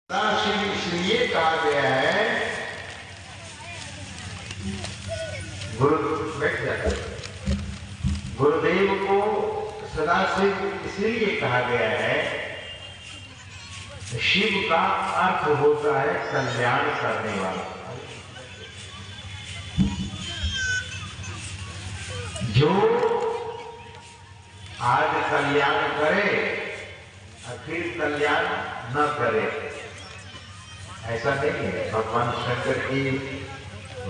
सदाशिव इसलिए कहा गया है, बैठ जाते गुरुदेव को सदाशिव इसलिए कहा गया है, शिव का अर्थ होता है कल्याण करने वाला। जो आज कल्याण करे फिर कल्याण न करे, ऐसा नहीं है। भगवान शंकर की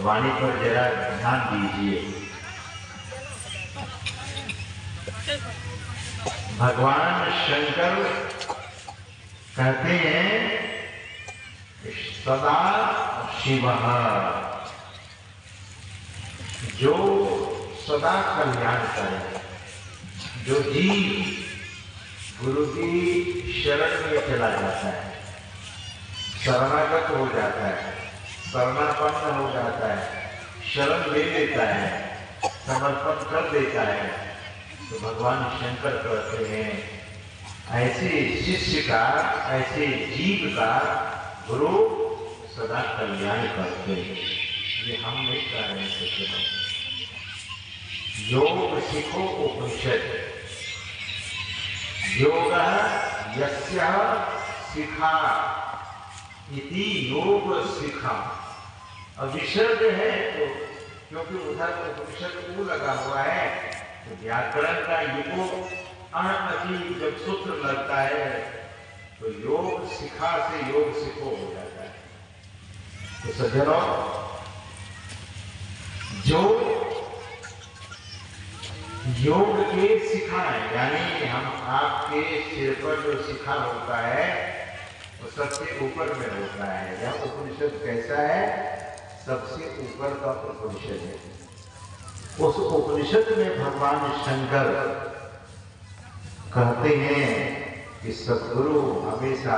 वाणी पर जरा ध्यान दीजिए। भगवान शंकर कहते हैं सदा शिव, जो सदा कल्याण करे। जो जीव गुरु की शरण में चला जाता है, शरणागत हो जाता है, शरणापन्न हो जाता है, शरण ले लेता है, समर्पण कर देता है, तो भगवान शंकर कहते हैं ऐसे शिष्य का, ऐसे जीव का गुरु सदा कल्याण करते हैं। ये हम नहीं कह रहे हैं। योग सीखो उपनिषद, योग यस्य शिखा इति योग शिखा। अब विसर्ग है तो क्योंकि उधर उपनिषद लगा हुआ है, तो व्याकरण का युगो अणअति जब सूत्र लगता है तो योग शिखा से योग सीखो हो जाता है। तो सज्जनों, जो योग के शिखा है, यानी हम आपके सिर पर जो शिखा होता है वो सबसे ऊपर में होता है। यह उपनिषद कैसा है? सबसे ऊपर का उपनिषद है। उस उपनिषद में भगवान शंकर कहते हैं कि सद्गुरु हमेशा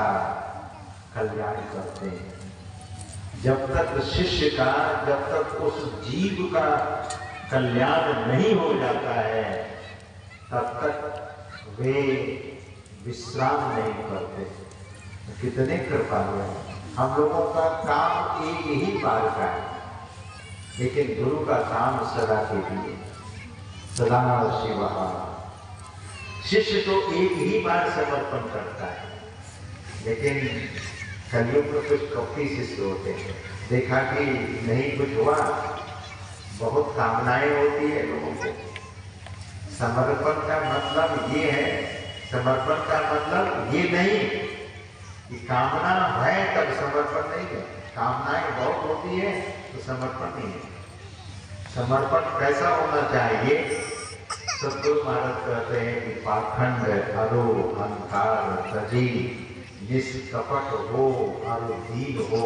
कल्याण करते हैं। जब तक शिष्य का, जब तक उस जीव का कल्याण नहीं हो जाता है, तब तक वे विश्राम नहीं करते। कितने कृपालु हैं। हम लोगों का काम एक ही बार का है, लेकिन गुरु का काम सदा के लिए। सदा शिव। शिष्य तो एक ही बार समर्पण करता है, लेकिन कलयुग में कुछ कपटी शिष्य होते हैं। देखा कि नहीं कुछ हुआ, बहुत कामनाएं होती है लोगों को। समर्पण का मतलब ये है, समर्पण का मतलब ये नहीं कि कामना है तब समर्पण नहीं है। कामनाएं बहुत होती है तो समर्पण नहीं है। समर्पण कैसा होना चाहिए? सतगुरु महाराज कहते हैं कि पाखंड अरो अहंकार तजी, निष्कपट हो अरो दीन हो,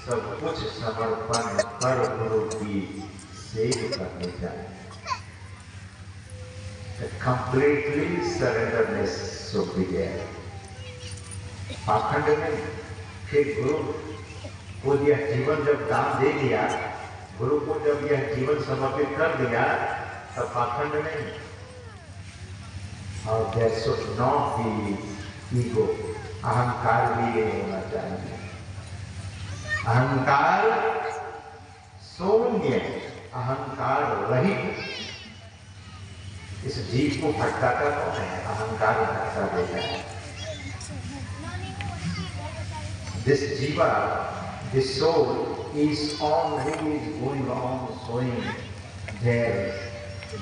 सब कुछ समर्पण कर गुरु की सेव करनी चाहिए। Completely surrenderness should be there. पाखंड में फिर गुरु को यह जीवन जब दान दे दिया, गुरु को जब यह जीवन समर्पित कर दिया, तब पाखंड नहीं। और there should not be ego, अहंकार भी नहीं होना चाहिए। अहंकार शून्य, अहंकार रहित इस जीव को भटकाता कौन है? अहंकार भटका देता है। This jiva, this soul is always going on showing their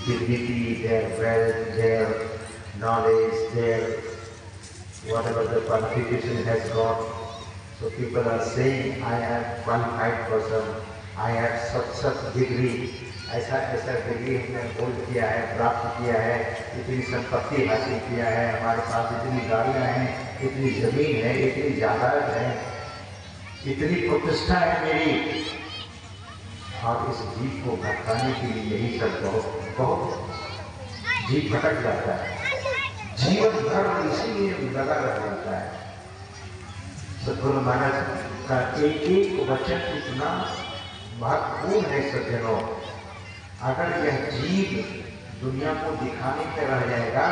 dignity, their wealth, their knowledge, their whatever the qualification has got. So people are saying, I am qualified person, I have such degree, ऐसा degree हमने hold किया है, प्राप्त किया है, इतनी संपत्ति हासिल किया है, हमारे पास इतनी गाड़ियाँ हैं, इतनी जमीन है, इतनी जायदाद है, इतनी प्रतिष्ठा है मेरी। और इस जीव को भटकाने के लिए यही सब बहुत जीव भटक जाता है। जीवन भर इसीलिए लगा रह जाता है। सद्गुरु महाराज का एक एक वचन इतना महत्वपूर्ण है सज्जनों। अगर यह जीव दुनिया को दिखाने में रह जाएगा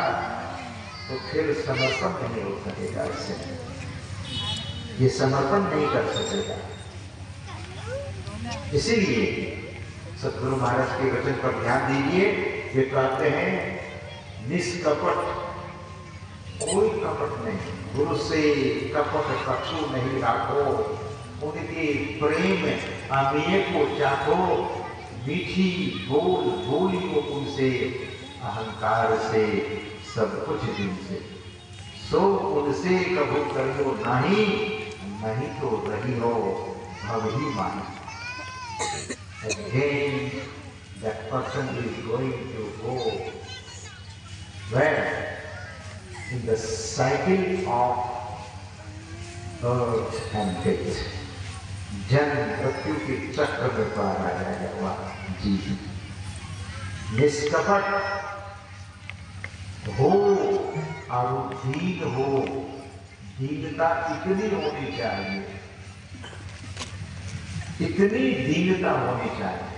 तो फिर समर्पण नहीं हो सकेगा। इससे ये समर्पण नहीं कर सकेगा। इसीलिए सतगुरु महाराज के वचन पर ध्यान दीजिए। वे कहते हैं निष्कपट, कोई कपट नहीं, गुरु से कपट कछु नहीं राखो, उनके प्रेम अमेय को चाहो, मीठी बोल बोलियो उनसे, अहंकार से सब कुछ जिनसे, सो उनसे कभू करियो नहीं, नहीं तो रही हो भव ही माही। Again, that person is going to go where? In the cycle of birth and death. जन्म मृत्यु के चक्र में पार आ जाएगा जी। निष्कपट हो और दीन हो, दीनता इतनी होनी चाहिए, इतनी दीनता होनी चाहिए